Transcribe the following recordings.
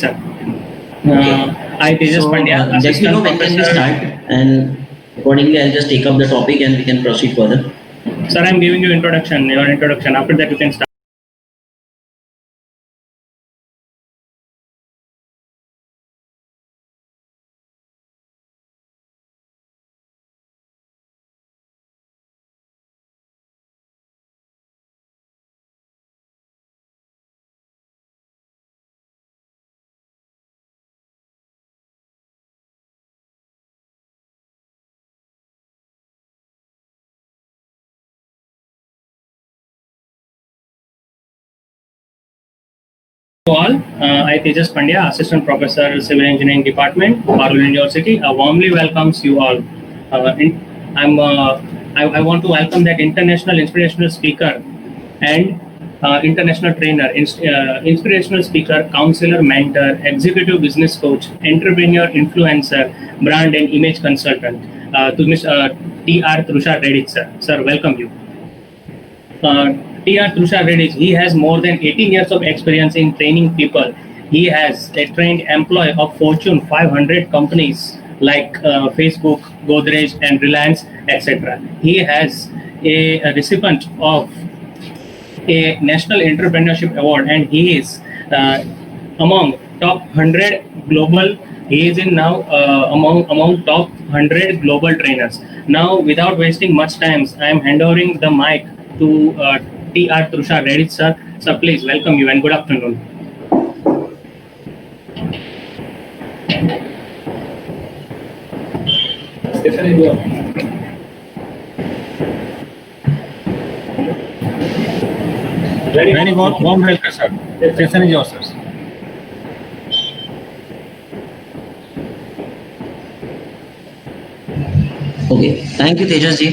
sir. Okay. I Tejas Pandya, Let me know assistant when can we professor. start, and accordingly I'll just take up the topic and we can proceed further. Sir, I'm giving you introduction. Your introduction. After that, you can start. All, I Tejas Pandya, assistant professor, civil engineering department, Parul University. Warmly welcomes you all. I want to welcome that international inspirational speaker and international trainer, inspirational speaker, counselor, mentor, executive business coach, entrepreneur, influencer, brand and image consultant, to Ms. T.R. Trushar Reddy, sir. Sir, welcome you. T.R. Trushar Reddy, he has more than 18 years of experience in training people. He has a trained employee of Fortune 500 companies like Facebook, Godrej, and Reliance, etc. He has a recipient of a National Entrepreneurship Award, and he is among top 100 global. He is in now among top 100 global trainers. Now, without wasting much time, I am handing the mic to T.R. Trushar Reddy, sir. Sir, please welcome you and good afternoon. Very warm welcome, sir. Session is yours, sir. Okay, thank you, Tejas ji.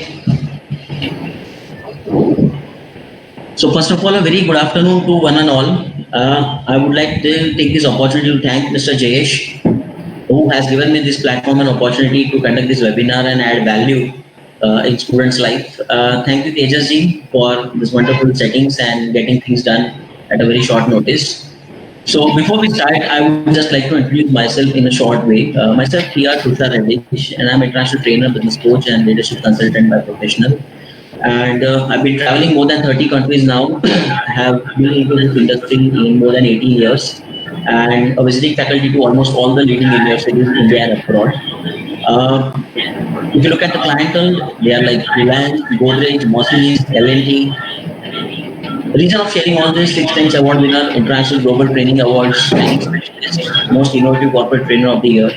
So first of all, a very good afternoon to one and all. I would like to take this opportunity to thank Mr. Jayesh, who has given me this platform and opportunity to conduct this webinar and add value in students' life. Thank you, Tejas ji, for this wonderful settings and getting things done at a very short notice. So before we start, I would just like to introduce myself in a short way. Myself, T.R. Trushar Reddy, and I'm a international trainer, business coach, and leadership consultant by professional. And I've been traveling more than 30 countries now. I have been into this industry in more than 18 years, and a visiting faculty to almost all the leading universities in India and abroad. If you look at the clientele, they are like Reliance, Godrej, Mossis, L&T. The reason of sharing all this: 6 times award winner, International Global Training Awards, training specialist, most innovative corporate trainer of the year.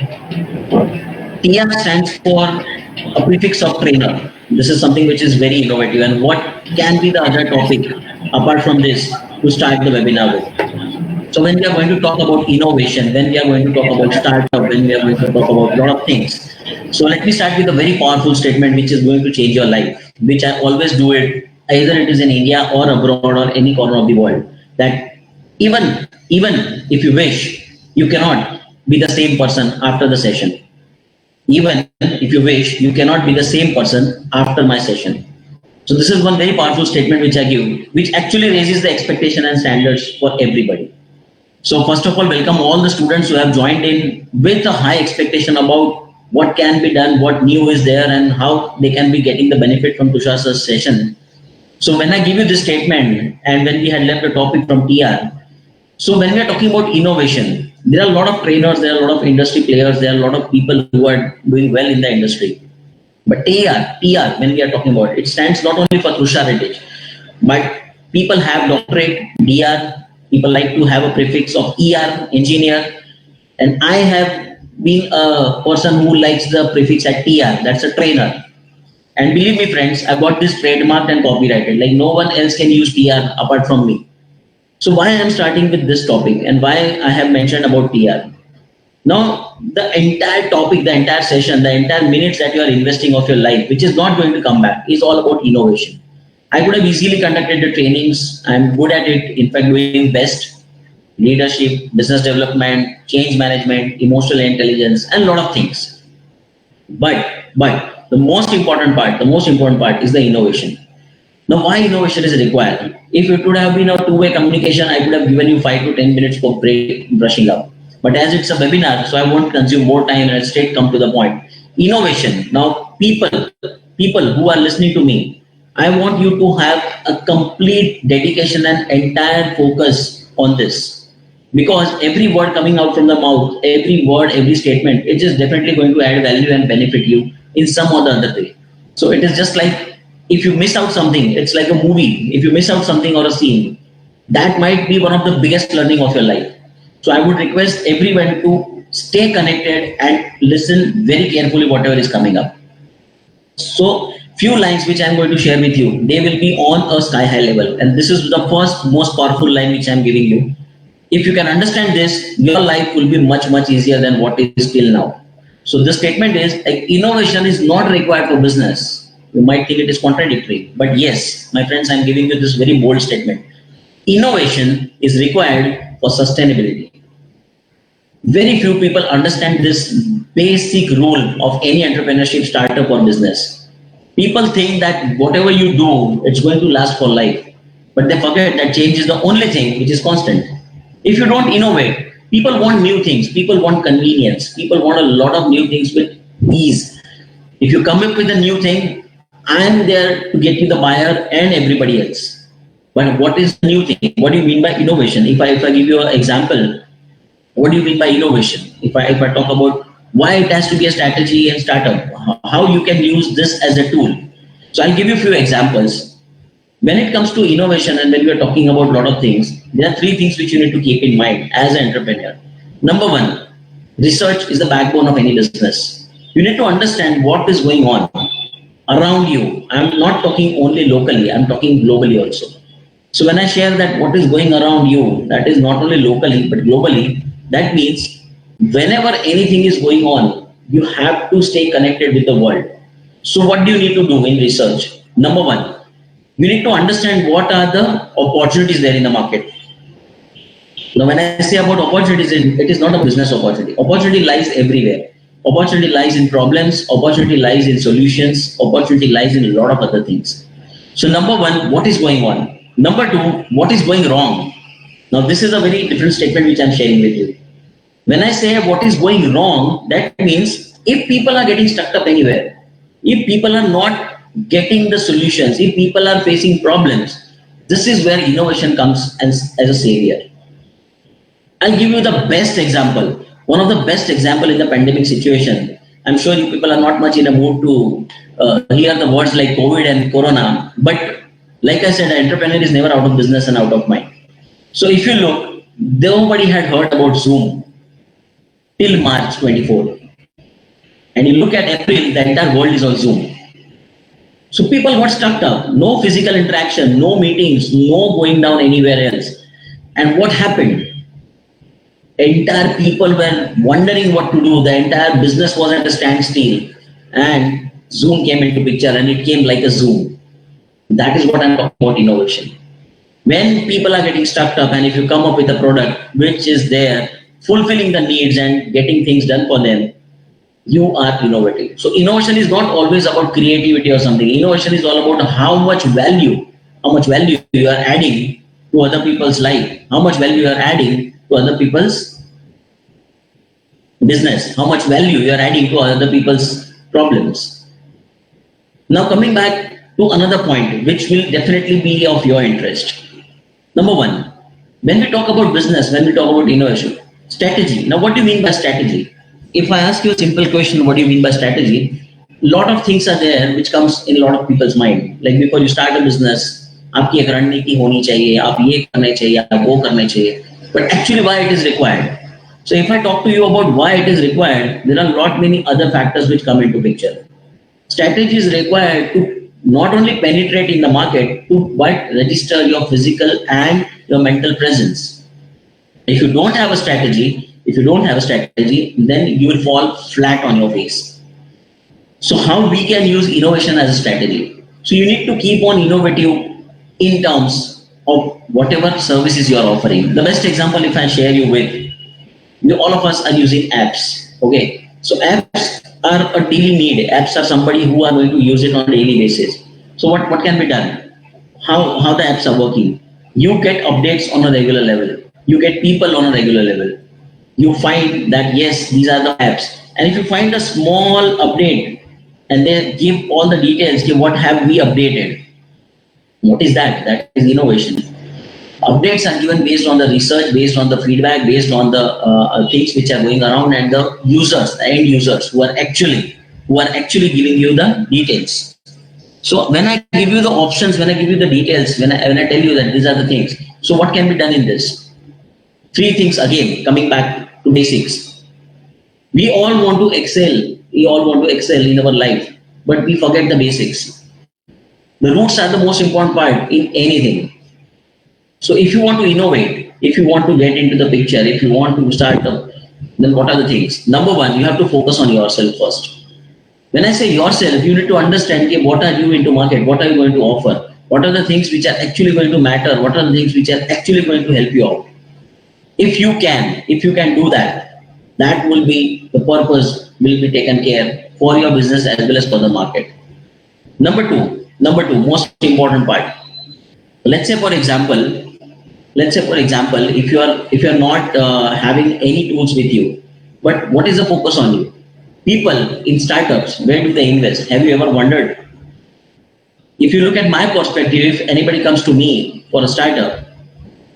TR stands for a prefix of trainer. This is something which is very innovative. And what can be the other topic apart from this to start the webinar with? So when we are going to talk about innovation, when we are going to talk about startup, when we are going to talk about a lot of things. So let me start with a very powerful statement which is going to change your life, which I always do it, either it is in India or abroad or any corner of the world, that even if you wish, you cannot be the same person after the session. Even if you wish, you cannot be the same person after my session. So this is one very powerful statement which I give, which actually raises the expectation and standards for everybody. So first of all, welcome all the students who have joined in with a high expectation about what can be done, what new is there, and how they can be getting the benefit from Tushar's session. So when I give you this statement, and when we had left the topic from TR, so when we are talking about innovation, there are a lot of trainers, there are a lot of industry players, there are a lot of people who are doing well in the industry. But TR, when we are talking about it stands not only for Trushar Reddy, but people have doctorate, DR, people like to have a prefix of ER, engineer, and I have been a person who likes the prefix at TR, that's a trainer. And believe me, friends, I got this trademarked and copyrighted. Like no one else can use TR apart from me. So why I am starting with this topic and why I have mentioned about TR. Now, the entire topic, the entire session, the entire minutes that you are investing of your life, which is not going to come back, is all about innovation. I could have easily conducted the trainings. I'm good at it. In fact, doing best leadership, business development, change management, emotional intelligence, and a lot of things. But the most important part is the innovation. Now, why innovation is required? If it would have been a two-way communication, I could have given you 5 to 10 minutes for break, brushing up. But as it's a webinar, so I won't consume more time and I'll straight come to the point. Innovation. Now, people who are listening to me, I want you to have a complete dedication and entire focus on this. Because every word coming out from the mouth, every word, every statement, it is definitely going to add value and benefit you in some or the other way. So it is just like if you miss out something, it's like a movie. If you miss out something or a scene, that might be one of the biggest learning of your life. So I would request everyone to stay connected and listen very carefully whatever is coming up. So few lines which I'm going to share with you, they will be on a sky high level. And this is the first most powerful line which I'm giving you. If you can understand this, your life will be much, much easier than what it is till now. So the statement is like, innovation is not required for business. You might think it is contradictory, but yes, my friends, I'm giving you this very bold statement. Innovation is required for sustainability. Very few people understand this basic rule of any entrepreneurship, startup or business. People think that whatever you do, it's going to last for life. But they forget that change is the only thing which is constant. If you don't innovate, people want new things, people want convenience, people want a lot of new things with ease. If you come up with a new thing, I am there to get you the buyer and everybody else. But what is the new thing? What do you mean by innovation? If I give you an example, what do you mean by innovation? If I talk about why it has to be a strategy and startup, how you can use this as a tool. So I'll give you a few examples. When it comes to innovation and when we are talking about a lot of things, there are three things which you need to keep in mind as an entrepreneur. Number one, research is the backbone of any business. You need to understand what is going on around you. I'm not talking only locally, I'm talking globally also. So when I share that what is going around you, that is not only locally but globally, that means whenever anything is going on, you have to stay connected with the world. So what do you need to do in research? Number one, you need to understand what are the opportunities there in the market. Now, when I say about opportunities, it is not a business opportunity. Opportunity lies everywhere. Opportunity lies in problems, opportunity lies in solutions, opportunity lies in a lot of other things. So number one, what is going on? Number two, what is going wrong? Now, this is a very different statement which I'm sharing with you. When I say what is going wrong, that means if people are getting stuck up anywhere, if people are not getting the solutions, if people are facing problems, this is where innovation comes as a savior. I'll give you the best example. One of the best example in the pandemic situation. I'm sure you people are not much in a mood to hear the words like COVID and Corona, but like I said, an entrepreneur is never out of business and out of mind. So if you look, nobody had heard about Zoom till March 24. And you look at April, the entire world is on Zoom. So people got stuck up, no physical interaction, no meetings, no going down anywhere else. And what happened? Entire people were wondering what to do. The entire business was at a standstill. And Zoom came into picture and it came like a Zoom. That is what I'm talking about innovation. When people are getting stuck up and if you come up with a product which is there, fulfilling the needs and getting things done for them, you are innovative. So innovation is not always about creativity or something. Innovation is all about how much value you are adding to other people's life, how much value you are adding to other people's business, how much value you are adding to other people's problems. Now coming back to another point, which will definitely be of your interest. Number one, when we talk about business, when we talk about innovation, strategy. Now what do you mean by strategy? If I ask you a simple question, what do you mean by strategy? A lot of things are there which comes in a lot of people's mind. Like before you start a business, आपकी एक रणनीति होनी चाहिए, आप ये करने चाहिए, आप वो करने चाहिए. But actually why it is required? So if I talk to you about why it is required, there are a lot many other factors which come into picture. Strategy is required to not only penetrate in the market, but register your physical and your mental presence. If you don't have a strategy, then you will fall flat on your face. So how we can use innovation as a strategy? So you need to keep on innovative in terms of whatever services you are offering. The best example if I share you with, all of us are using apps. Okay, so apps are a daily need. Apps are somebody who are going to use it on a daily basis. So what can be done? How the apps are working? You get updates on a regular level. You get people on a regular level. you find that yes, these are the apps. And if you find a small update and they give all the details, give what have we updated. What is that? That is innovation. Updates are given based on the research, based on the feedback, based on the things which are going around, and the users, the end users who are actually giving you the details. So when I give you the options, when I give you the details, when I tell you that these are the things, so what can be done in this? Three things again, coming back to basics. We all want to excel. We all want to excel in our life, but we forget the basics. The roots are the most important part in anything. So if you want to innovate, if you want to get into the picture, if you want to start up, then what are the things? Number one, you have to focus on yourself first. When I say yourself, you need to understand, okay, what are you into market? What are you going to offer? What are the things which are actually going to matter? What are the things which are actually going to help you out? If you can do that, that will be the purpose will be taken care for your business as well as for the market. Number two, most important part. Let's say for example, if you are not having any tools with you, but what is the focus on you? People in startups, where do they invest? Have you ever wondered? If you look at my perspective, if anybody comes to me for a startup,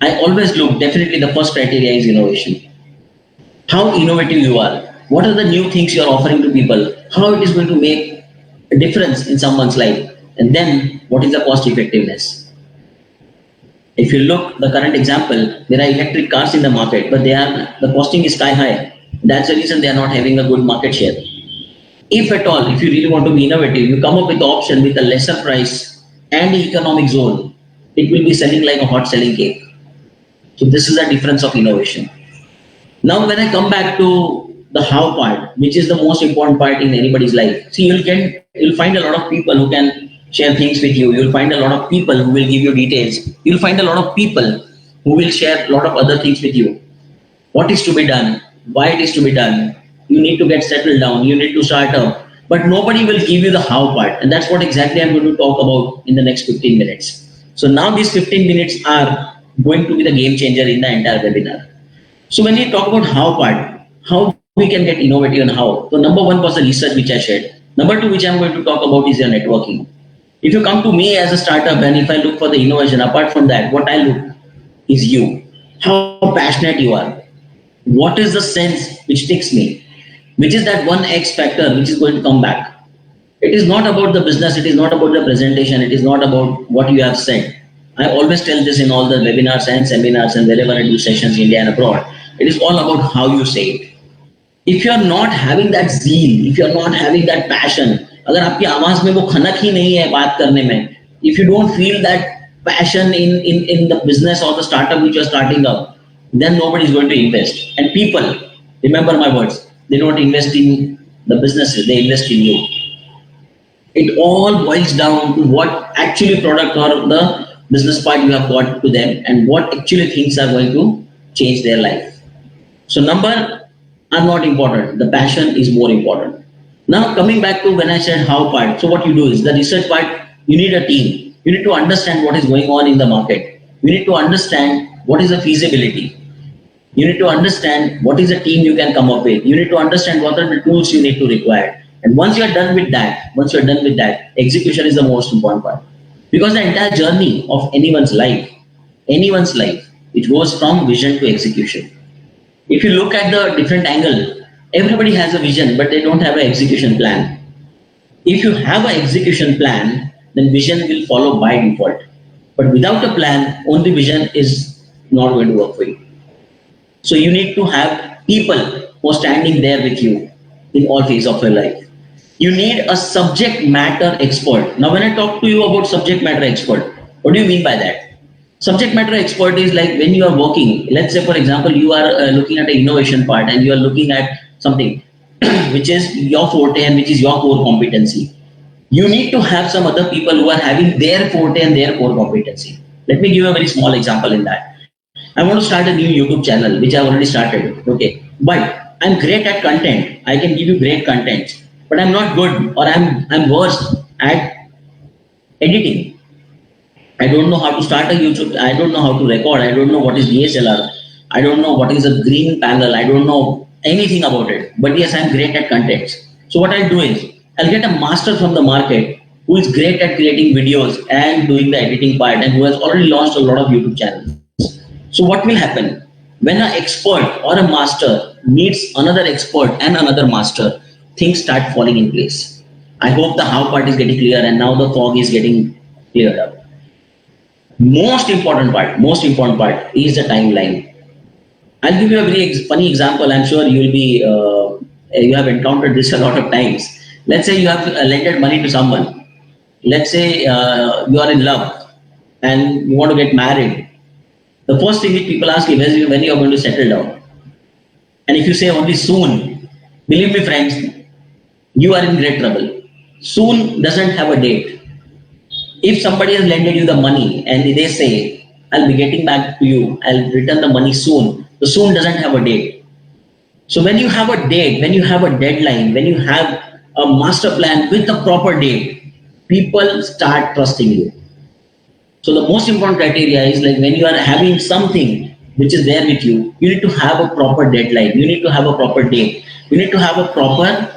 I always look, definitely the first criteria is innovation. How innovative you are. What are the new things you are offering to people? How it is going to make a difference in someone's life? And then what is the cost effectiveness? If you look the current example, there are electric cars in the market, but the costing is sky high. That's the reason they are not having a good market share. If at all, if you really want to be innovative, you come up with the option with a lesser price and the economic zone, it will be selling like a hot selling cake. So this is the difference of innovation. Now when I come back to the how part, which is the most important part in anybody's life, see, you'll find a lot of people who can share things with you. You'll find a lot of people who will give you details. You'll find a lot of people who will share a lot of other things with you. What is to be done? Why it is to be done? You need to get settled down. You need to start up. But nobody will give you the how part. And that's what exactly I'm going to talk about in the next 15 minutes. So now these 15 minutes are going to be the game changer in the entire webinar. So when you talk about how part, how we can get innovative and how. So number one was the research which I shared. Number two, which I'm going to talk about, is your networking. If you come to me as a startup and if I look for the innovation, apart from that, what I look is you. How passionate you are. What is the sense which takes me? Which is that one X factor which is going to come back. It is not about the business, it is not about the presentation, it is not about what you have said. I always tell this in all the webinars and seminars and wherever I do sessions in India and abroad. It is all about how you say it. If you are not having that zeal, if you are not having that passion, अगर आपकी आवाज में वो खनक ही नहीं है बात करने में, if you don't feel that passion in the business or the startup which you are starting up, then nobody is going to invest. And people, remember my words, they don't invest in the businesses, they invest in you. It all boils down to what actually product or the business part you have got to them and what actually things are going to change their life. So number are not important, the passion is more important. Now coming back to when I said how part, so what you do is the research part, you need a team. You need to understand what is going on in the market. You need to understand what is the feasibility. You need to understand what is the team you can come up with. You need to understand what are the tools you need to require. And once you are done with that, execution is the most important part. Because the entire journey of anyone's life, it goes from vision to execution. If you look at the different angle, everybody has a vision, but they don't have an execution plan. If you have an execution plan, then vision will follow by default. But without a plan, only vision is not going to work for you. So you need to have people who are standing there with you in all phases of your life. You need a subject matter expert. Now, when I talk to you about subject matter expert, what do you mean by that? Subject matter expert is like when you are working, let's say for example, you are looking at an innovation part and you are looking at something which is your forte and which is your core competency. You need to have some other people who are having their forte and their core competency. Let me give you a very small example in that. I want to start a new YouTube channel, which I already started. Okay, but I'm great at content. I can give you great content, but I'm not good, or I'm worse at editing. I don't know how to start a YouTube. I don't know how to record. I don't know what is DSLR. I don't know what is a green panel. I don't know anything about it. But yes, I'm great at contents. So what I'll do is I'll get a master from the market who is great at creating videos and doing the editing part and who has already launched a lot of YouTube channels. So what will happen? When an expert or a master meets another expert and another master, things start falling in place. I hope the how part is getting clear and now the fog is getting cleared up. Most important part is the timeline. I'll give you a very funny example. I'm sure you have encountered this a lot of times. Let's say you have lended money to someone. Let's say you are in love and you want to get married. The first thing which people ask you is when you are going to settle down. And if you say only soon, believe me friends, you are in great trouble. Soon doesn't have a date. If somebody has lended you the money and they say, I'll be getting back to you, I'll return the money soon, the soon doesn't have a date. So when you have a date, when you have a deadline, when you have a master plan with a proper date, people start trusting you. So the most important criteria is like when you are having something which is there with you, you need to have a proper deadline. You need to have a proper date. You need to have a proper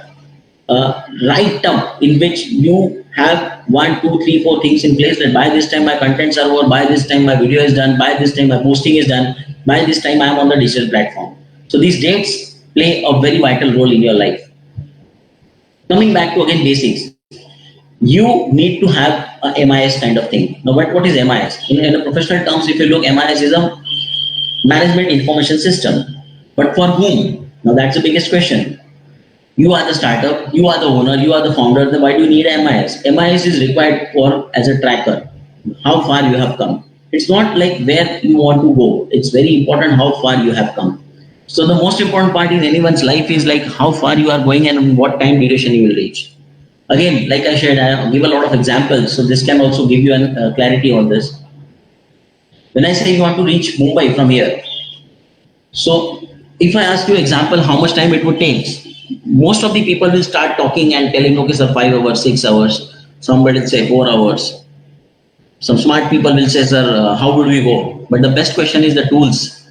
write-up in which you have 1, 2, 3, 4 things in place that by this time my contents are over, by this time my video is done, by this time my posting is done, by this time I am on the digital platform. So these dates play a very vital role in your life. Coming back to again basics, you need to have a MIS kind of thing. Now what is MIS? In the professional terms, if you look, MIS is a management information system. But for whom? Now that's the biggest question. You are the startup, you are the owner, you are the founder, then why do you need MIS? MIS is required for as a tracker, how far you have come. It's not like where you want to go. It's very important how far you have come. So the most important part in anyone's life is like how far you are going and what time duration you will reach. Again, like I shared, I give a lot of examples, so this can also give you a clarity on this. When I say you want to reach Mumbai from here, so if I ask you example, how much time it would take? Most of the people will start talking and telling, okay, sir, 5 hours, 6 hours. Somebody will say 4 hours. Some smart people will say, sir, how would we go? But the best question is the tools.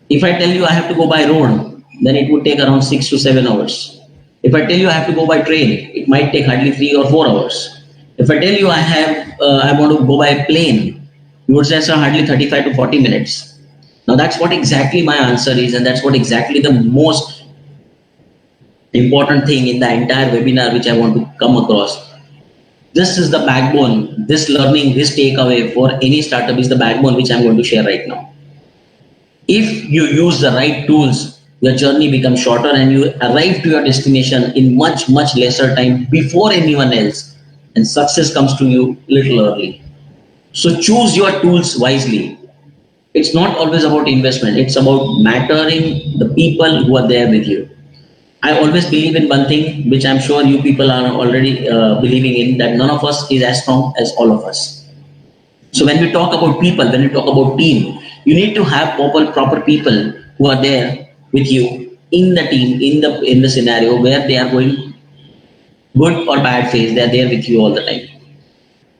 If I tell you I have to go by road, then it would take around 6 to 7 hours. If I tell you I have to go by train, it might take hardly 3 or 4 hours. If I tell you I want to go by plane, you would say, sir, hardly 35 to 40 minutes. Now that's what exactly my answer is, and that's what exactly the most important thing in the entire webinar which I want to come across. This is the backbone, this learning, this takeaway for any startup is the backbone which I'm going to share right now. If you use the right tools, your journey becomes shorter and you arrive to your destination in much, much lesser time before anyone else, and success comes to you little early. So choose your tools wisely. It's not always about investment. It's about mattering the people who are there with you. I always believe in one thing, which I'm sure you people are already believing in, that none of us is as strong as all of us. So when we talk about people, when we talk about team, you need to have proper people who are there with you in the team, in the scenario where they are going good or bad phase. They are there with you all the time.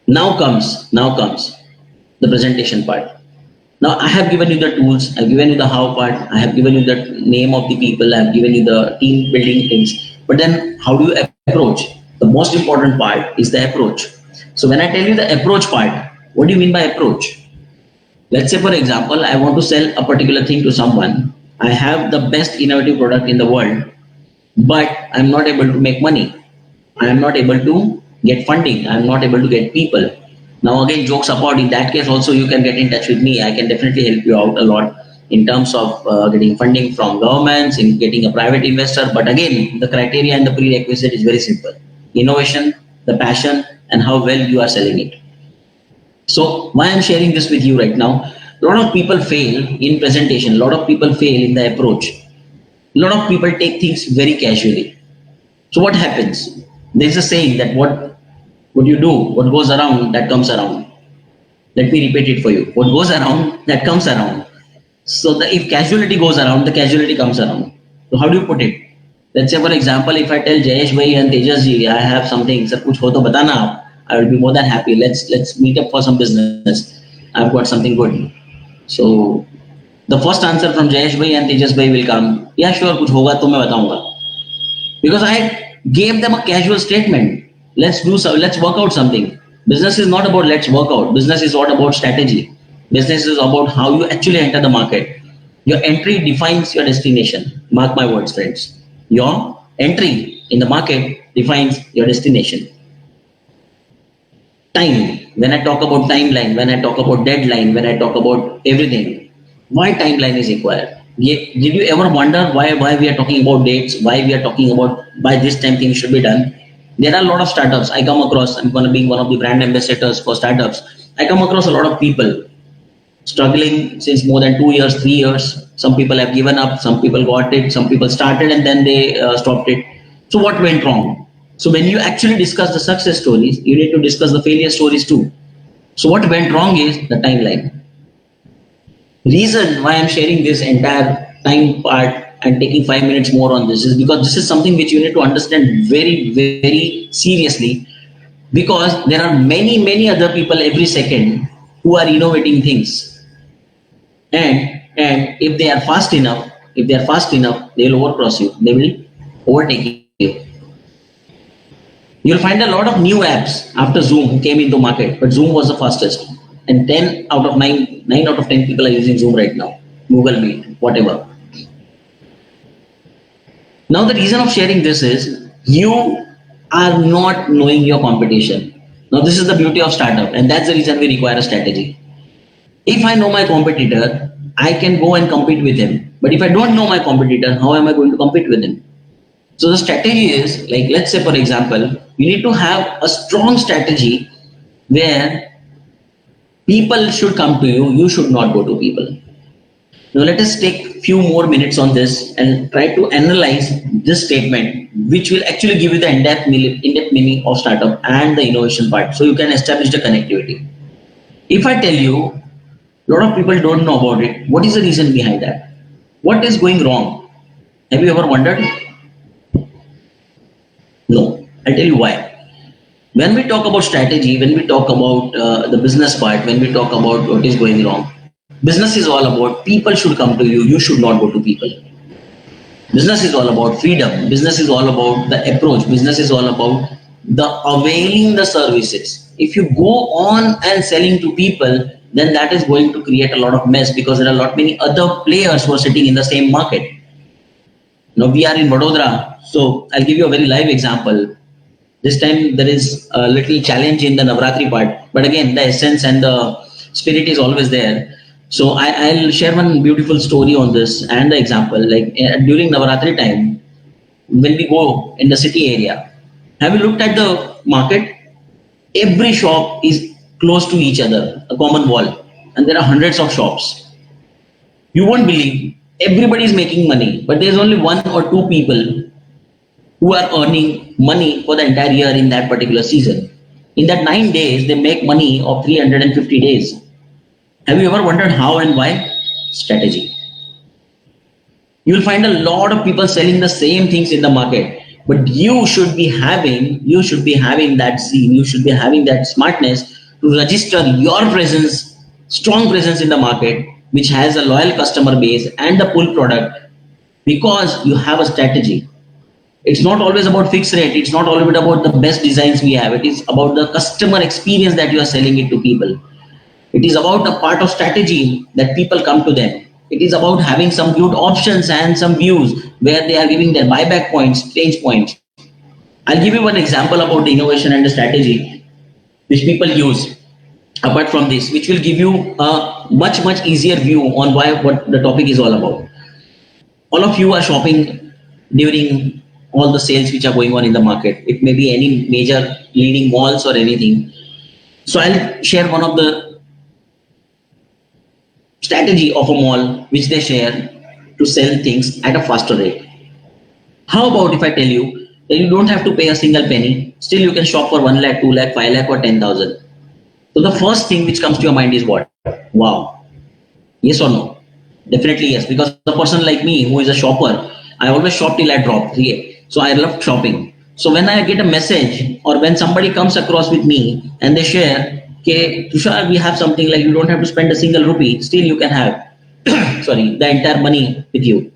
Now comes the presentation part. Now I have given you the tools, I've given you the how part, I have given you the name of the people, I have given you the team building things. But then how do you approach? The most important part is the approach. So when I tell you the approach part, what do you mean by approach? Let's say for example, I want to sell a particular thing to someone. I have the best innovative product in the world, but I'm not able to make money. I am not able to get funding. I'm not able to get people. Now again, jokes apart, in that case also you can get in touch with me. I can definitely help you out a lot in terms of getting funding from governments, in getting a private investor. But again, the criteria and the prerequisite is very simple. Innovation, the passion, and how well you are selling it. So why I'm sharing this with you right now, a lot of people fail in presentation. A lot of people fail in the approach. A lot of people take things very casually. So what happens? There's a saying that what you do, what goes around, that comes around. Let me repeat it for you. What goes around, that comes around. So if casualty goes around, the casualty comes around. So how do you put it? Let's say for example, if I tell Jayesh bhai and Tejas ji, I have something, sir, kuch ho to batana aap. I will be more than happy. Let's meet up for some business. I've got something good. So The first answer from Jayesh bhai and Tejas bhai will come, yeah sure कुछ होगा तो मैं बताऊंगा. Because I gave them a casual statement. Let's work out something. Business is not about let's work out. Business is not about strategy. Business is about how you actually enter the market. Your entry defines your destination. Mark my words, friends. Your entry in the market defines your destination. Time. When I talk about timeline, when I talk about deadline, when I talk about everything, why timeline is required? Did you ever wonder why we are talking about dates? Why we are talking about by this time things should be done? There are a lot of startups I come across. I'm going to be one of the brand ambassadors for startups. I come across a lot of people struggling since more than 2 years, 3 years. Some people have given up. Some people got it. Some people started and then they stopped it. So what went wrong? So when you actually discuss the success stories, you need to discuss the failure stories too. So what went wrong is the timeline. Reason why I'm sharing this entire time part and taking 5 minutes more on this is because this is something which you need to understand very, very seriously, because there are many other people every second who are innovating things. And if they are fast enough, they will overcross you. They will overtake you. You'll find a lot of new apps after Zoom came into market, but Zoom was the fastest. And 9 out of 10 people are using Zoom right now. Google Meet, whatever. Now the reason of sharing this is you are not knowing your competition. Now this is the beauty of startup, and that's the reason we require a strategy. If I know my competitor, I can go and compete with him. But if I don't know my competitor, how am I going to compete with him? So the strategy is, like, let's say for example, you need to have a strong strategy where people should come to you, you should not go to people. Now let us take few more minutes on this and try to analyze this statement, which will actually give you the in-depth meaning of startup and the innovation part, so you can establish the connectivity. If I tell you, a lot of people don't know about it, what is the reason behind that? What is going wrong? Have you ever wondered? No, I'll tell you why. When we talk about strategy, when we talk about the business part, when we talk about what is going wrong, business is all about people should come to you, you should not go to people. Business is all about freedom. Business is all about the approach. Business is all about the availing the services. If you go on and selling to people, then that is going to create a lot of mess, because there are a lot many other players who are sitting in the same market. Now we are in Vadodara, so I'll give you a very live example. This time there is a little challenge in the Navratri part, but again the essence and the spirit is always there. So I'll share one beautiful story on this and the example. Like during Navratri time, when we go in the city area, have you looked at the market? Every shop is close to each other, a common wall, and there are hundreds of shops. You won't believe, everybody is making money, but there's only 1 or 2 people who are earning money for the entire year in that particular season. In that 9 days, they make money of 350 days. Have you ever wondered how and why? Strategy. You will find a lot of people selling the same things in the market, but you should be having that zeal, you should be having that smartness to register your presence, strong presence in the market, which has a loyal customer base and the pull product, because you have a strategy. It's not always about fixed rate. It's not always about the best designs we have. It is about the customer experience that you are selling it to people. It is about a part of strategy that people come to them. It is about having some good options and some views where they are giving their buyback points, change points. I'll give you one example about the innovation and the strategy which people use apart from this, which will give you a much easier view on what the topic is all about. All of you are shopping during all the sales which are going on in the market. It may be any major leading malls or anything. So I'll share one of the strategy of a mall which they share to sell things at a faster rate. How about if I tell you that you don't have to pay a single penny, still you can shop for 1 lakh, 2 lakh, 5 lakh or 10,000. So the first thing which comes to your mind is what? Wow. Yes or no? Definitely yes, because the person like me who is a shopper, I always shop till I drop. So I love shopping. So when I get a message or when somebody comes across with me and they share, okay, Tushar, we have something like you don't have to spend a single rupee, still you can have. sorry, the entire money with you.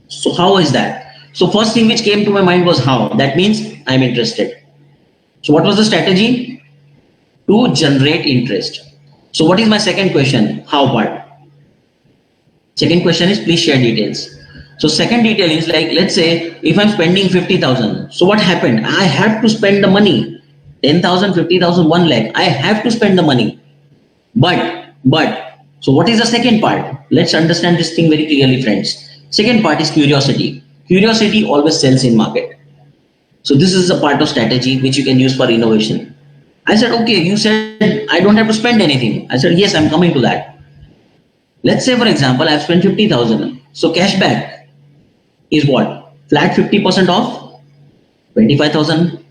So how is that? So first thing which came to my mind was how. That means I'm interested. So what was the strategy? To generate interest. So what is my second question? How part? Second question is please share details. So second detail is like, let's say if I'm spending 50,000. So what happened? I have to spend the money. 10,000, 50,000, 1 lakh. I have to spend the money. But, so what is the second part? Let's understand this thing very clearly, friends. Second part is curiosity. Curiosity always sells in market. So this is a part of strategy which you can use for innovation. I said, okay, you said I don't have to spend anything. I said, yes, I'm coming to that. Let's say, for example, I've spent 50,000. So cashback is what? Flat 50% off, 25,000.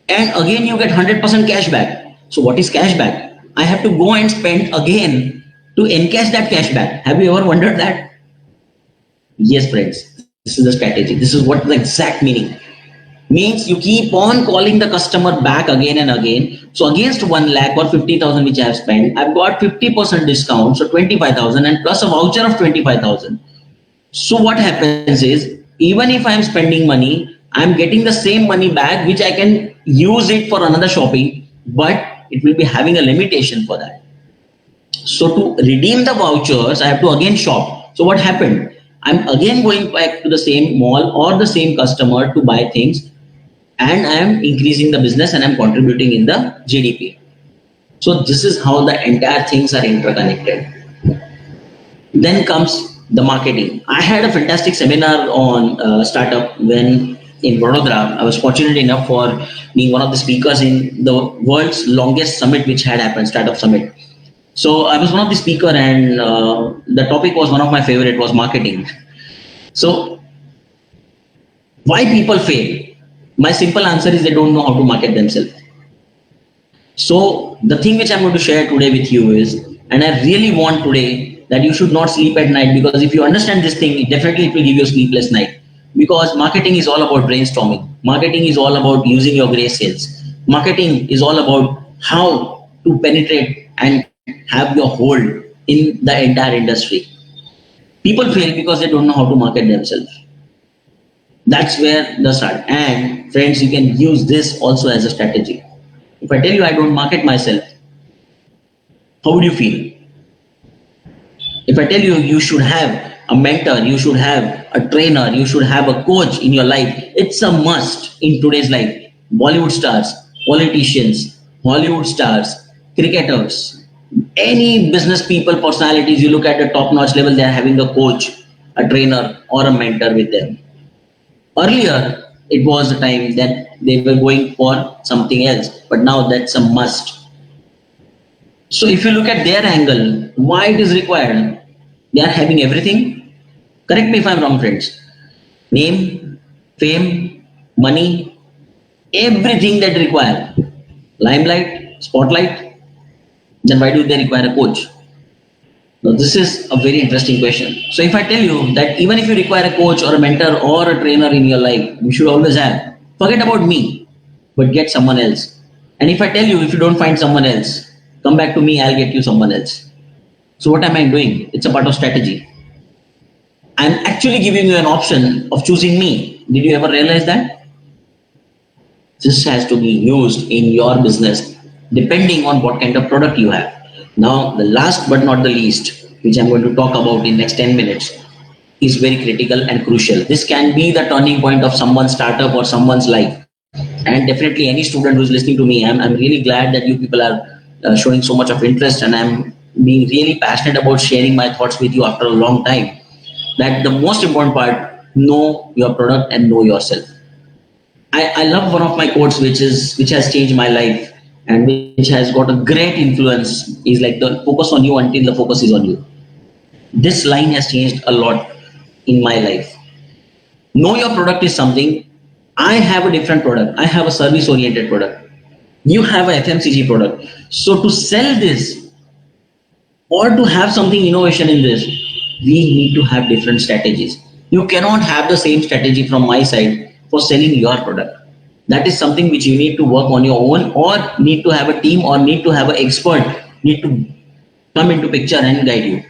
And again, you get 100% cashback. So what is cashback? I have to go and spend again to encash that cashback. Have you ever wondered that? Yes, friends. This is the strategy. This is what the exact meaning. Means you keep on calling the customer back again and again. So against 1 lakh or 50,000 which I have spent, I've got 50% discount, so 25,000 and plus a voucher of 25,000. So what happens is, even if I'm spending money, I'm getting the same money back, which I can use it for another shopping, but it will be having a limitation for that. So to redeem the vouchers, I have to again shop. So what happened? I'm again going back to the same mall or the same customer to buy things, and I am increasing the business and I'm contributing in the GDP. So this is how the entire things are interconnected. Then comes the marketing. I had a fantastic seminar on startup when in Vadodara. I was fortunate enough for being one of the speakers in the world's longest summit which had happened, Startup Summit. So I was one of the speaker, and the topic was one of my favorite, was marketing. So why people fail? My simple answer is they don't know how to market themselves. So the thing which I'm going to share today with you is, and I really want today that you should not sleep at night, because if you understand this thing, definitely it will give you a sleepless night. Because marketing is all about brainstorming. Marketing is all about using your gray sales. Marketing is all about how to penetrate and have your hold in the entire industry. People fail because they don't know how to market themselves. That's where the start. And friends, you can use this also as a strategy. If I tell you I don't market myself, how would you feel? If I tell you you should have a mentor, you should have a trainer, you should have a coach in your life, it's a must in today's life. Bollywood stars, politicians, Hollywood stars, cricketers, any business people, personalities, you look at the top-notch level, they are having a coach, a trainer, or a mentor with them. Earlier, it was the time that they were going for something else, but now that's a must. So if you look at their angle, why it is required? They are having everything. Correct me if I'm wrong, friends. Name, fame, money, everything that require. Limelight, spotlight. Then why do they require a coach? Now, this is a very interesting question. So if I tell you that even if you require a coach or a mentor or a trainer in your life, you should always have, forget about me, but get someone else. And if I tell you, if you don't find someone else, come back to me, I'll get you someone else. So what am I doing? It's a part of strategy. I'm actually giving you an option of choosing me. Did you ever realize that? This has to be used in your business depending on what kind of product you have. Now, the last but not the least, which I'm going to talk about in next 10 minutes, is very critical and crucial. This can be the turning point of someone's startup or someone's life. And definitely any student who's listening to me, I'm really glad that you people are showing so much of interest, and I'm being really passionate about sharing my thoughts with you after a long time. That the most important part, know your product and know yourself. I love one of my quotes which has changed my life and which has got a great influence, is like, the focus on you until the focus is on you. This line has changed a lot in my life. Know your product is something. I have a different product. I have a service oriented product. You have a FMCG product. So to sell this or to have something innovation in this, we need to have different strategies. You cannot have the same strategy from my side for selling your product. That is something which you need to work on your own, or need to have a team, or need to have an expert need to come into picture and guide you.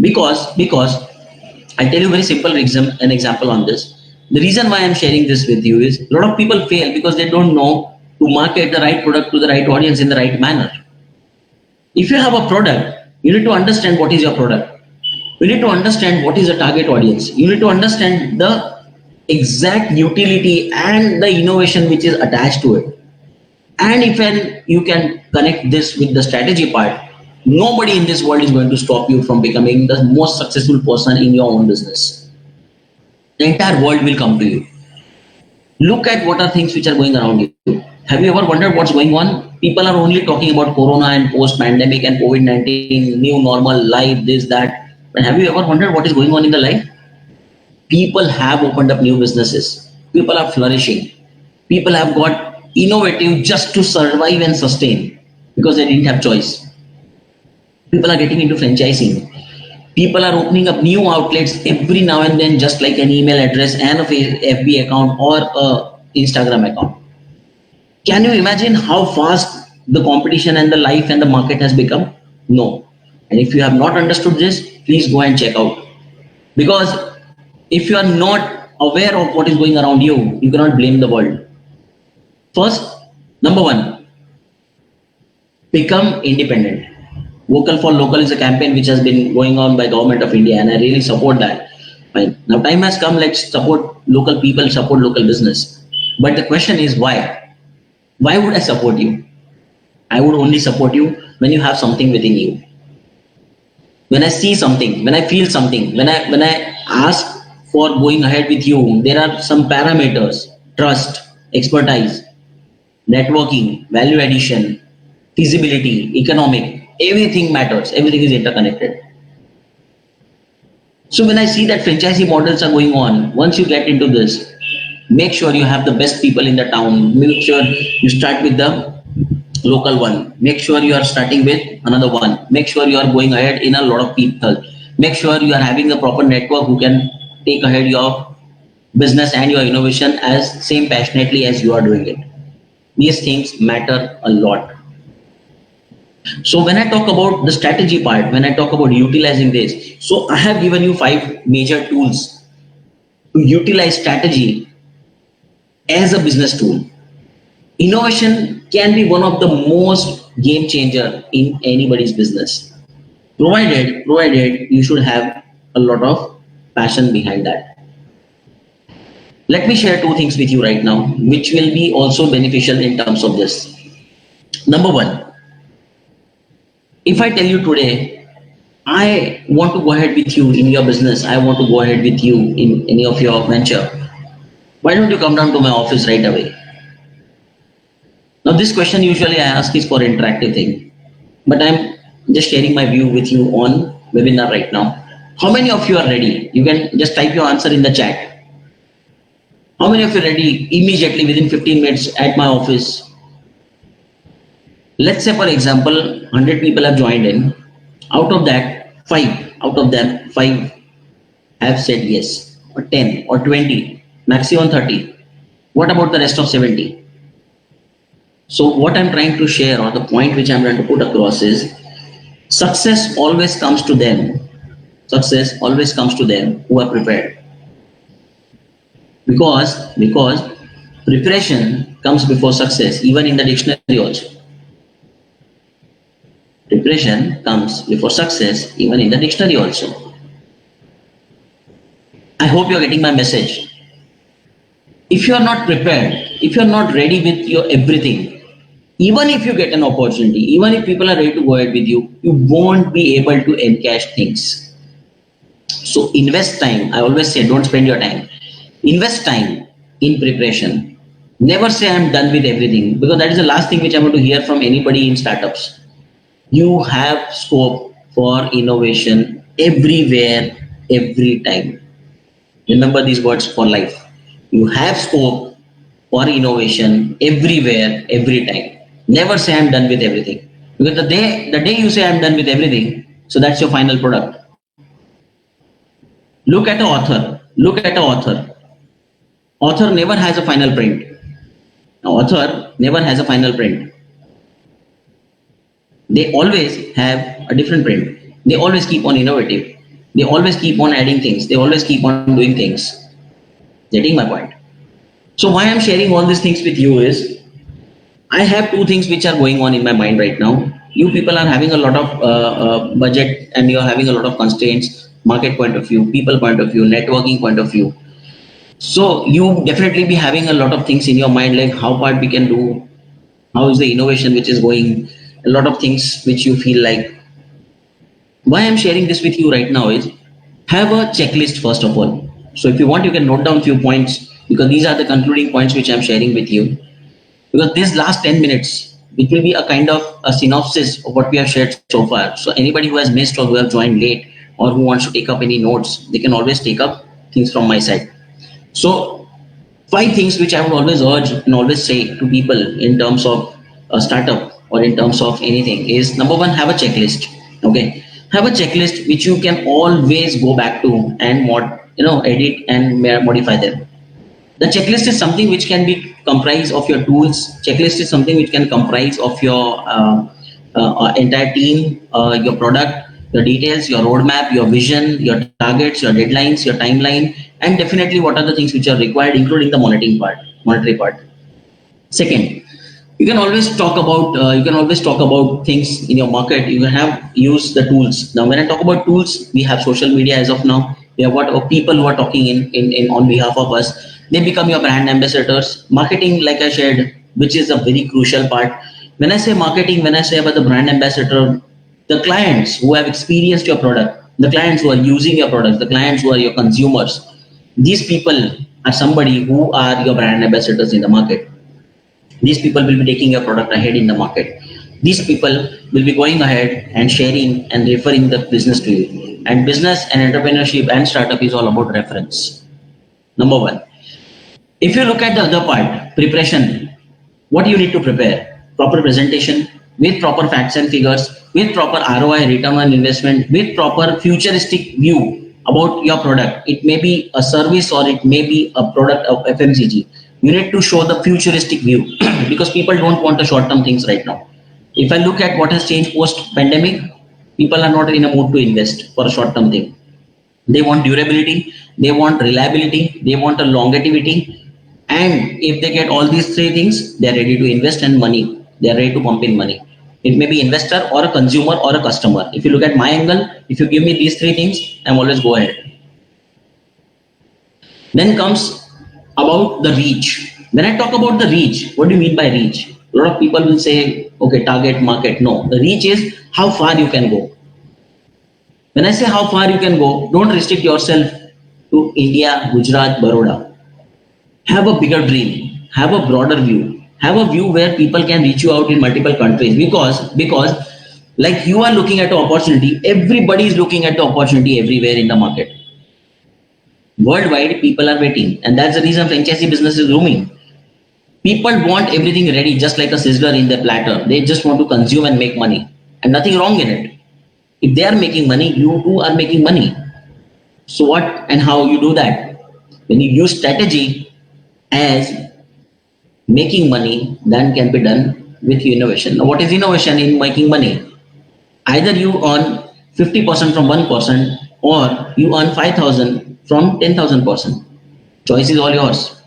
Because I'll tell you a very simple an example on this. The reason why I'm sharing this with you is a lot of people fail because they don't know to market the right product to the right audience in the right manner. If you have a product, you need to understand what is your product. You need to understand what is the target audience. You need to understand the exact utility and the innovation which is attached to it. And if you can connect this with the strategy part, nobody in this world is going to stop you from becoming the most successful person in your own business. The entire world will come to you. Look at what are things which are going around you. Have you ever wondered what's going on? People are only talking about corona and post-pandemic and COVID-19, new normal, life, this, that. But have you ever wondered what is going on in the life? People have opened up new businesses. People are flourishing. People have got innovative just to survive and sustain because they didn't have choice. People are getting into franchising. People are opening up new outlets every now and then, just like an email address and a FB account or a Instagram account. Can you imagine how fast the competition and the life and the market has become? No. And if you have not understood this, please go and check out. Because if you are not aware of what is going around you, you cannot blame the world. First, number one, become independent. Vocal for Local is a campaign which has been going on by Government of India, and I really support that. Fine. Now time has come, let's support local people, support local business. But the question is why? Why would I support you? I would only support you when you have something within you. When I see something, when I feel something, when I ask for going ahead with you, there are some parameters: trust, expertise, networking, value addition, feasibility, economic. Everything matters. Everything is interconnected. So when I see that franchisee models are going on, once you get into this, make sure you have the best people in the town. Make sure you start with the local one. Make sure you are starting with another one. Make sure you are going ahead in a lot of people. Make sure you are having the proper network who can take ahead your business and your innovation as same passionately as you are doing it. These things matter a lot. So when I talk about the strategy part, when I talk about utilizing this, so I have given you 5 major tools to utilize strategy as a business tool. Innovation can be one of the most game changer in anybody's business, provided you should have a lot of passion behind that. Let me share 2 things with you right now, which will be also beneficial in terms of this. Number 1, if I tell you today, I want to go ahead with you in your business, I want to go ahead with you in any of your venture, why don't you come down to my office right away? Now this question usually I ask is for interactive thing, but I'm just sharing my view with you on webinar right now. How many of you are ready? You can just type your answer in the chat. How many of you are ready immediately within 15 minutes at my office? Let's say for example, 100 people have joined in. Out of that, 5 have said yes, or 10 or 20, maximum 30. What about the rest of 70? So what I'm trying to share, or the point which I'm trying to put across is, success always comes to them. Success always comes to them who are prepared. Because preparation comes before success, even in the dictionary also. Preparation comes before success, even in the dictionary also. I hope you're getting my message. If you are not prepared, if you are not ready with your everything, even if you get an opportunity, even if people are ready to go ahead with you, you won't be able to encash things. So invest time. I always say, don't spend your time. Invest time in preparation. Never say I'm done with everything, because that is the last thing which I'm going to hear from anybody in startups. You have scope for innovation everywhere, every time. Remember these words for life. You have scope for innovation everywhere, every time. Never say I'm done with everything. Because the day you say I'm done with everything, so that's your final product. Look at an author. Look at an author. Author never has a final print. An author never has a final print. They always have a different print. They always keep on innovative. They always keep on adding things. They always keep on doing things. Getting my point? So why I'm sharing all these things with you is I have two things which are going on in my mind right now. You people are having a lot of budget and you're having a lot of constraints, market point of view, people point of view, networking point of view. So you definitely be having a lot of things in your mind like how part we can do, how is the innovation which is going, a lot of things which you feel like. Why I'm sharing this with you right now is have a checklist first of all. So if you want, you can note down few points because these are the concluding points which I'm sharing with you. Because these last 10 minutes, it will be a kind of a synopsis of what we have shared so far. So anybody who has missed or who have joined late or who wants to take up any notes, they can always take up things from my side. So 5 things which I would always urge and always say to people in terms of a startup or in terms of anything is number 1, have a checklist. Okay, have a checklist which you can always go back to and edit and modify them. The checklist is something which can be comprised of your tools. Checklist is something which can comprise of your entire team, your product, your details, your roadmap, your vision, your targets, your deadlines, your timeline, and definitely what are the things which are required, including the monetary part. Second, you can always talk about things in your market. You have use the tools. Now, when I talk about tools, we have social media as of now. We have what people who are talking in on behalf of us. They become your brand ambassadors. Marketing, like I shared, which is a very crucial part. When I say marketing, when I say about the brand ambassador, the clients who have experienced your product, the clients who are using your product, the clients who are your consumers, these people are somebody who are your brand ambassadors in the market. These people will be taking your product ahead in the market. These people will be going ahead and sharing and referring the business to you. And business and entrepreneurship and startup is all about reference. Number 1. If you look at the other part, preparation, what do you need to prepare? Proper presentation with proper facts and figures, with proper ROI, return on investment, with proper futuristic view about your product. It may be a service or it may be a product of FMCG. You need to show the futuristic view because people don't want the short-term things right now. If I look at what has changed post-pandemic, people are not in a mood to invest for a short-term thing. They want durability, they want reliability, they want a longevity. And if they get all these 3 things, they're ready to invest in money. They're ready to pump in money. It may be investor or a consumer or a customer. If you look at my angle, if you give me these 3 things, I'm always go ahead. Then comes about the reach. When I talk about the reach, what do you mean by reach? A lot of people will say, okay, target market. No, the reach is how far you can go. When I say how far you can go, don't restrict yourself to India, Gujarat, Baroda. Have a bigger dream, have a broader view, have a view where people can reach you out in multiple countries because like you are looking at the opportunity, everybody is looking at the opportunity everywhere in the market. Worldwide, people are waiting, and that's the reason franchisee business is booming. People want everything ready, just like a sizzler in their platter. They just want to consume and make money, and nothing wrong in it. If they are making money, you too are making money. So what and how you do that? When you use strategy as making money, then can be done with innovation. Now, what is innovation in making money? Either you earn 50% from one person or you earn 5,000 from 10,000 person. Choice is all yours.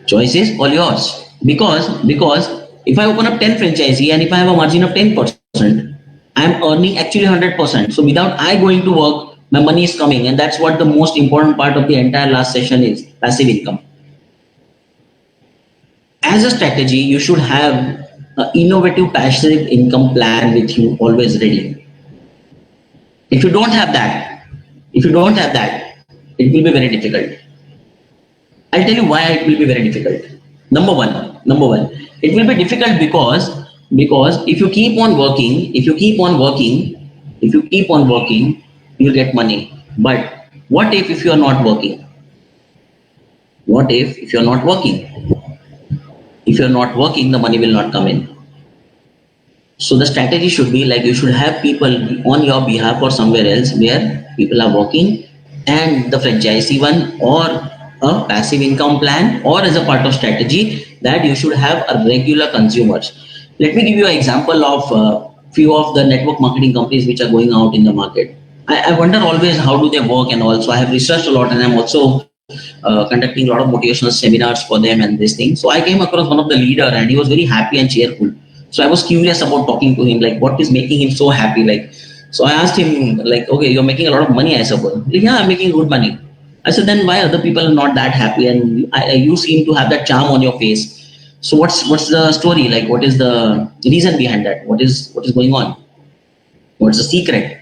Choice is all yours. Because if I open up 10 franchisee and if I have a margin of 10%, I am earning actually 100%. So without I going to work, my money is coming, and that's what the most important part of the entire last session is: passive income. As a strategy, you should have an innovative passive income plan with you always ready. If you don't have that, it will be very difficult. I'll tell you why it will be very difficult. Number one, it will be difficult because if you keep on working, you'll get money. But what if you are not working? What if you're not working? If you're not working, the money will not come in. So the strategy should be like you should have people on your behalf or somewhere else where people are working, and the franchisee one or a passive income plan, or as a part of strategy that you should have a regular consumers. Let me give you an example of few of the network marketing companies which are going out in the market. I wonder always how do they work and all. So I have researched a lot, and I'm also conducting a lot of motivational seminars for them and this thing. So I came across one of the leader, and he was very happy and cheerful. So I was curious about talking to him, like what is making him so happy. Like, so I asked him, like, okay, you're making a lot of money, I suppose. Like, yeah, I'm making good money. I said, then why other people are not that happy, and you seem to have that charm on your face. So what's the story? Like, what is the reason behind that? What is going on? What's the secret?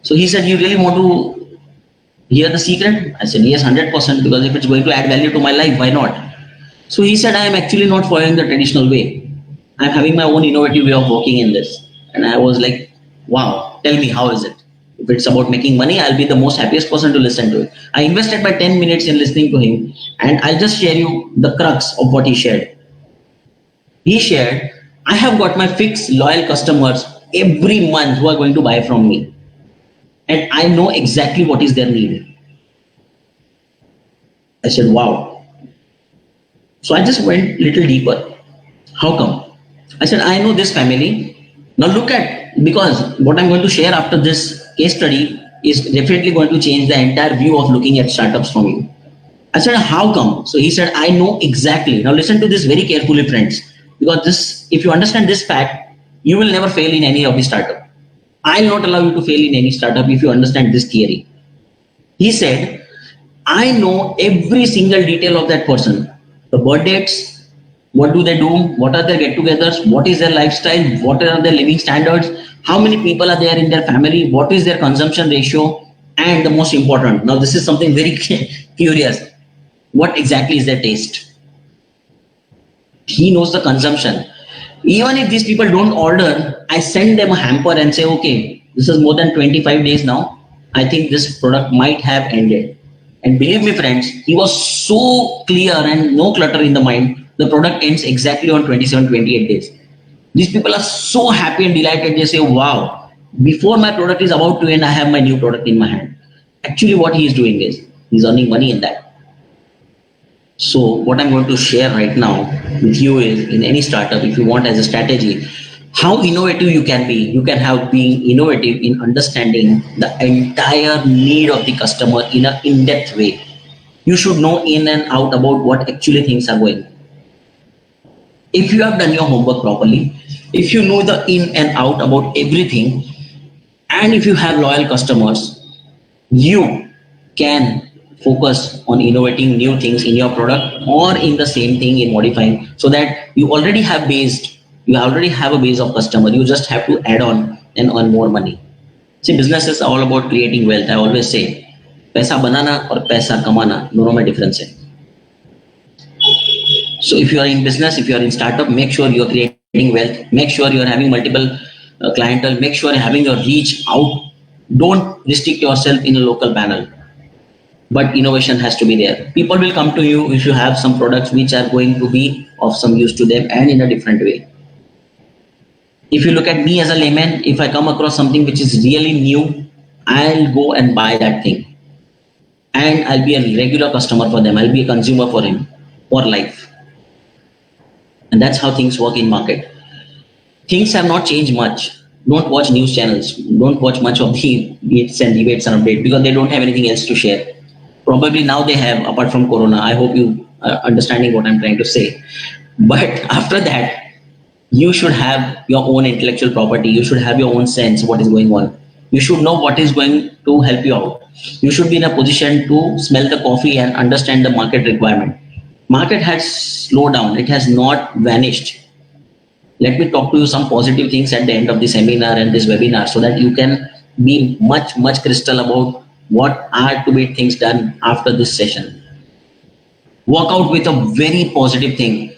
So he said, you really want to hear the secret? I said, yes, 100%, because if it's going to add value to my life, why not? So he said, I am actually not following the traditional way. I'm having my own innovative way of working in this. And I was like, wow, tell me, how is it? If it's about making money, I'll be the most happiest person to listen to it. I invested my 10 minutes in listening to him, and I'll just share you the crux of what he shared. He shared, I have got my fixed loyal customers every month who are going to buy from me. And I know exactly what is their need. I said, wow. So I just went a little deeper. How come? I said, I know this family. Now look at, because what I'm going to share after this case study is definitely going to change the entire view of looking at startups from you. I said, how come? So he said, I know exactly. Now listen to this very carefully, friends, because this, if you understand this fact, you will never fail in any of the startup. I'll not allow you to fail in any startup if you understand this theory. He said, I know every single detail of that person. The birth dates, what do they do, what are their get-togethers, what is their lifestyle, what are their living standards, how many people are there in their family, what is their consumption ratio, and the most important, now this is something very curious, what exactly is their taste. He knows the consumption. Even if these people don't order, I send them a hamper and say, okay, this is more than 25 days now. I think this product might have ended. And believe me, friends, he was so clear and no clutter in the mind. The product ends exactly on 27, 28 days. These people are so happy and delighted. They say, wow, before my product is about to end, I have my new product in my hand. Actually, what he is doing is he's earning money in that. So what I'm going to share right now with you is, in any startup, if you want as a strategy, how innovative you can be. You can have being innovative in understanding the entire need of the customer in an in-depth way. You should know in and out about what actually things are going. If you have done your homework properly, if you know the in and out about everything, and if you have loyal customers, you can focus on innovating new things in your product or in the same thing in modifying, so that you already have a base of customer. You just have to add on and earn more money. See, business is all about creating wealth. I always say, पैसा बनाना और पैसा कमाना दोनों में difference है. So if you are in business, if you are in startup, make sure you are creating wealth. Make sure you are having multiple clientele. Make sure you are having your reach out. Don't restrict yourself in a local panel. But innovation has to be there. People will come to you if you have some products which are going to be of some use to them and in a different way. If you look at me as a layman, if I come across something which is really new, I'll go and buy that thing. And I'll be a regular customer for them. I'll be a consumer for him for life. And that's how things work in market. Things have not changed much. Don't watch news channels. Don't watch much of the debates and updates, because they don't have anything else to share. Probably now they have, apart from Corona. I hope you are understanding what I'm trying to say. But after that, you should have your own intellectual property. You should have your own sense of what is going on. You should know what is going to help you out. You should be in a position to smell the coffee and understand the market requirement. Market has slowed down. It has not vanished. Let me talk to you some positive things at the end of the seminar and this webinar, so that you can be much crystal about what are to be things done after this session. Walk out with a very positive thing.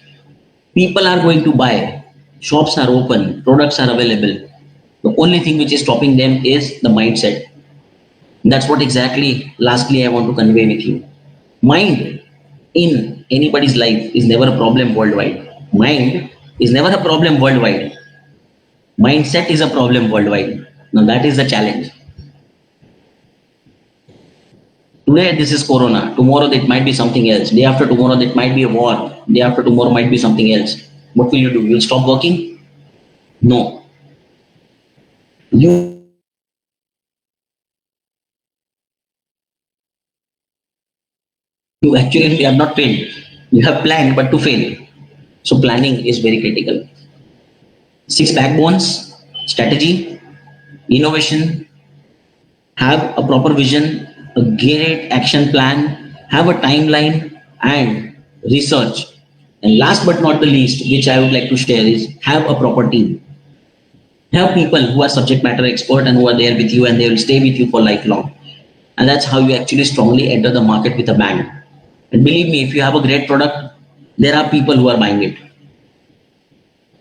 People are going to buy. Shops are open. Products are available. The only thing which is stopping them is the mindset. That's what exactly, lastly, I want to convey with you. Mind in anybody's life is never a problem worldwide. Mind is never a problem worldwide. Mindset is a problem worldwide. Now that is the challenge. Today this is Corona. Tomorrow it might be something else. Day after tomorrow it might be a war. Day after tomorrow might be something else. What will you do? You'll stop working? No. You actually have not failed. You have planned, but to fail. So planning is very critical. Six backbones: strategy, innovation, have a proper vision, a great action plan, have a timeline, and research. And last but not the least, which I would like to share, is have a proper team. Have people who are subject matter expert and who are there with you, and they will stay with you for lifelong. And that's how you actually strongly enter the market with a bang. And believe me, if you have a great product, there are people who are buying it.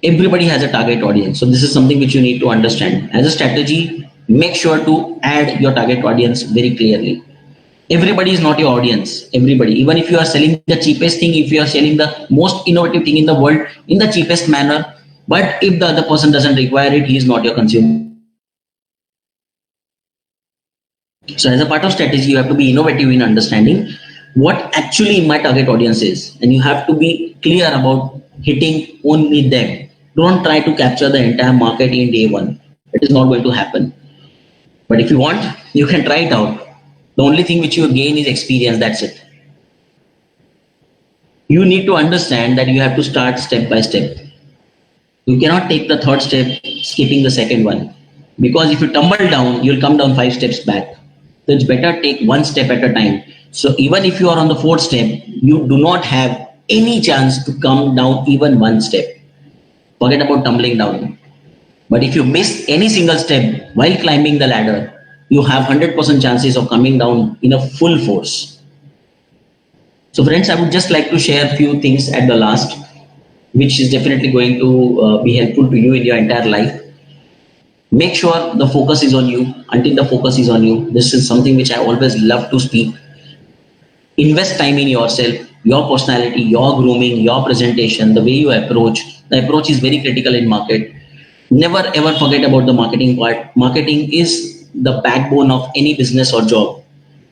Everybody has a target audience. So this is something which you need to understand. As a strategy, make sure to add your target audience very clearly. Everybody is not your audience. Everybody, even if you are selling the cheapest thing, if you are selling the most innovative thing in the world in the cheapest manner, but if the other person doesn't require it, he is not your consumer. So as a part of strategy, you have to be innovative in understanding what actually my target audience is. And you have to be clear about hitting only them. Don't try to capture the entire market in day one. It is not going to happen. But if you want, you can try it out. The only thing which you gain is experience. That's it. You need to understand that you have to start step by step. You cannot take the third step skipping the second one. Because if you tumble down, you'll come down 5 steps back. So it's better take one step at a time. So even if you are on the fourth step, you do not have any chance to come down even one step. Forget about tumbling down. But if you miss any single step while climbing the ladder, you have 100% chances of coming down in a full force. So friends, I would just like to share a few things at the last, which is definitely going to be helpful to you in your entire life. Make sure the focus is on you. Until the focus is on you, this is something which I always love to speak. Invest time in yourself, your personality, your grooming, your presentation, the way you approach. The approach is very critical in market. Never ever forget about the marketing part. Marketing is the backbone of any business or job.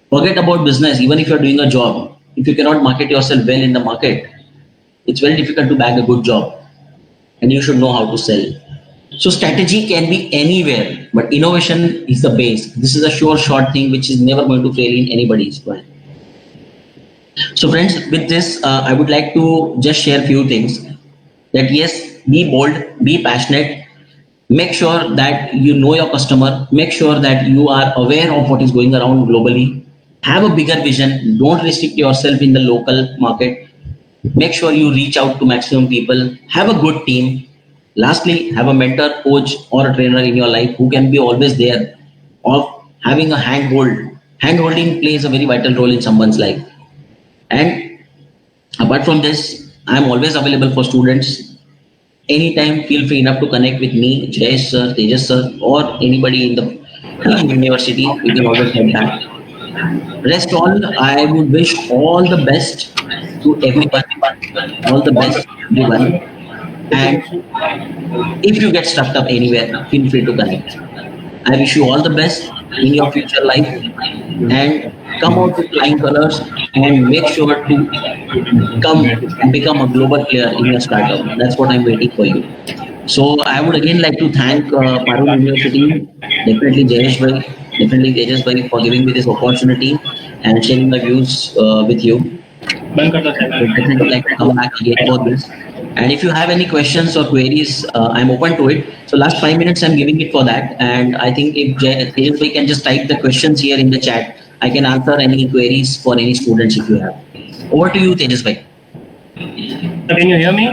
Forget about business. Even if you're doing a job, if you cannot market yourself well in the market, it's very difficult to bag a good job. And you should know how to sell. So strategy can be anywhere, but innovation is the base. This is a sure short thing which is never going to fail in anybody's plan. So friends, with this, I would like to just share a few things. That yes, be bold, be passionate. Make sure that you know your customer. Make sure that you are aware of what is going around globally. Have a bigger vision. Don't restrict yourself in the local market. Make sure you reach out to maximum people. Have a good team. Lastly, have a mentor, coach, or a trainer in your life who can be always there, or having a handhold. Handholding plays a very vital role in someone's life. And apart from this, I'm always available for students. Anytime, feel free enough to connect with me, Jayesh sir, Tejas sir, or anybody in the university. You can always get that. Rest all, I would wish all the best to everyone. All the best, everyone. And if you get stuck up anywhere, feel free to connect. I wish you all the best in your future life and come out with flying colors and make sure to come and become a global player in your startup. That's what I'm waiting for you. So I would again like to thank Parul University, definitely Jayesh Bhai, definitely Tejas Bhai for giving me this opportunity and sharing my views with you. बंद कर दो साहब. I would definitely like to come back again for this. And if you have any questions or queries, I'm open to it. So last 5 minutes, I'm giving it for that. And I think if Tejas Bhai can just type the questions here in the chat, I can answer any queries for any students if you have. Over to you, Tejas Bhai. So can you hear me?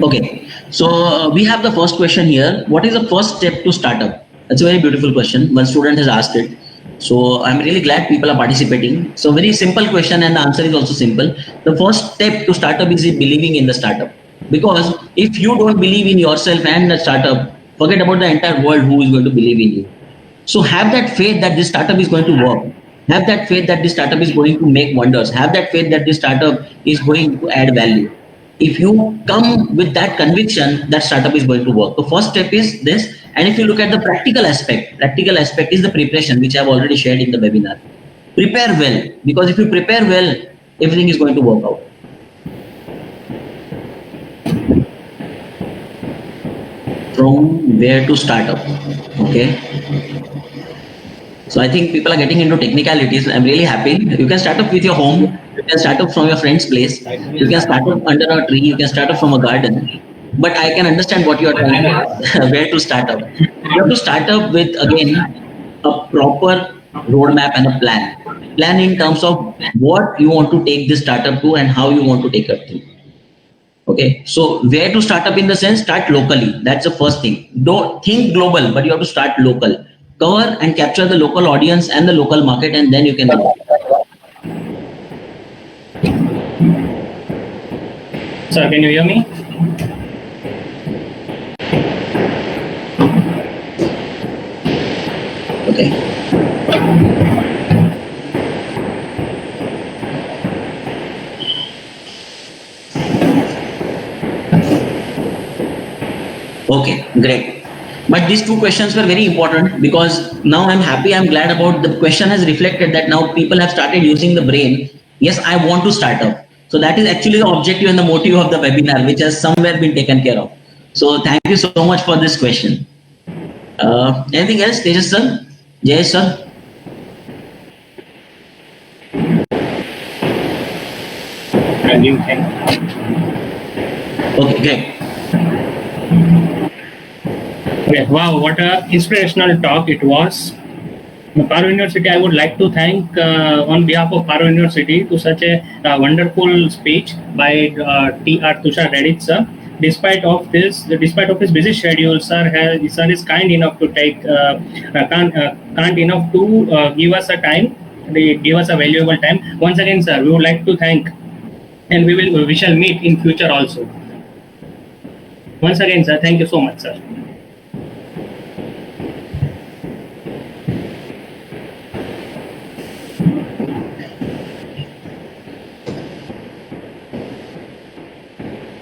Okay, so we have the first question here. What is the first step to startup? That's a very beautiful question. One student has asked it. So I'm really glad people are participating. So very simple question and the answer is also simple. The first step to startup is believing in the startup. Because if you don't believe in yourself and the startup, forget about the entire world who is going to believe in you. So have that faith that this startup is going to work. Have that faith that this startup is going to make wonders. Have that faith that this startup is going to add value. If you come with that conviction, that startup is going to work. The first step is this. And if you look at the practical aspect is the preparation, which I've already shared in the webinar. Prepare well, because if you prepare well, everything is going to work out. From where to start up, okay? So I think people are getting into technicalities. I'm really happy. You can start up with your home. You can start up from your friend's place. You can start up under a tree. You can start up from a garden. But I can understand what you are trying to, where to start up. You have to start up with, again, a proper roadmap and a plan. Plan in terms of what you want to take this startup to and how you want to take it to. Okay, so where to start up in the sense, start locally. That's the first thing. Don't think global, but you have to start local. Cover and capture the local audience and the local market, and then you can go. Sir, can you hear me? Okay. Okay, great. But these two questions were very important because now I'm happy, I'm glad about the question has reflected that now people have started using the brain. Yes, I want to start up. So that is actually the objective and the motive of the webinar, which has somewhere been taken care of. So thank you so much for this question. Anything else, Tejas sir? Jayesh sir? Okay, great. Okay, wow, what a inspirational talk it was. Paro University, I would like to thank on behalf of Paro University to such a wonderful speech by T.R. Tushar Reddy sir. Despite of his busy schedule, sir is kind enough to kind enough to give us a time. They give us a valuable time. Once again, sir, we would like to thank, and we shall meet in future also. Once again, sir, thank you so much, sir.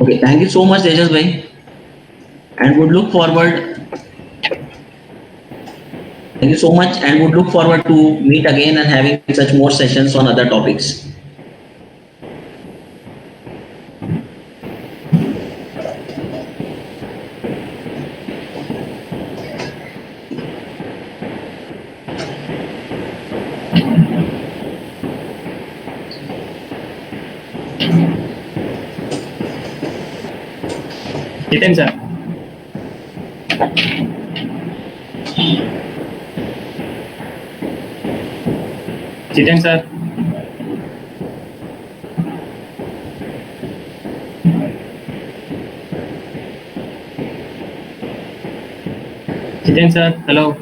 Okay, thank you so much, Tejas bhai, and would look forward. Thank you so much, and would look forward to meet again and having such more sessions on other topics. Jiten sir. Jiten sir. Jiten sir, hello.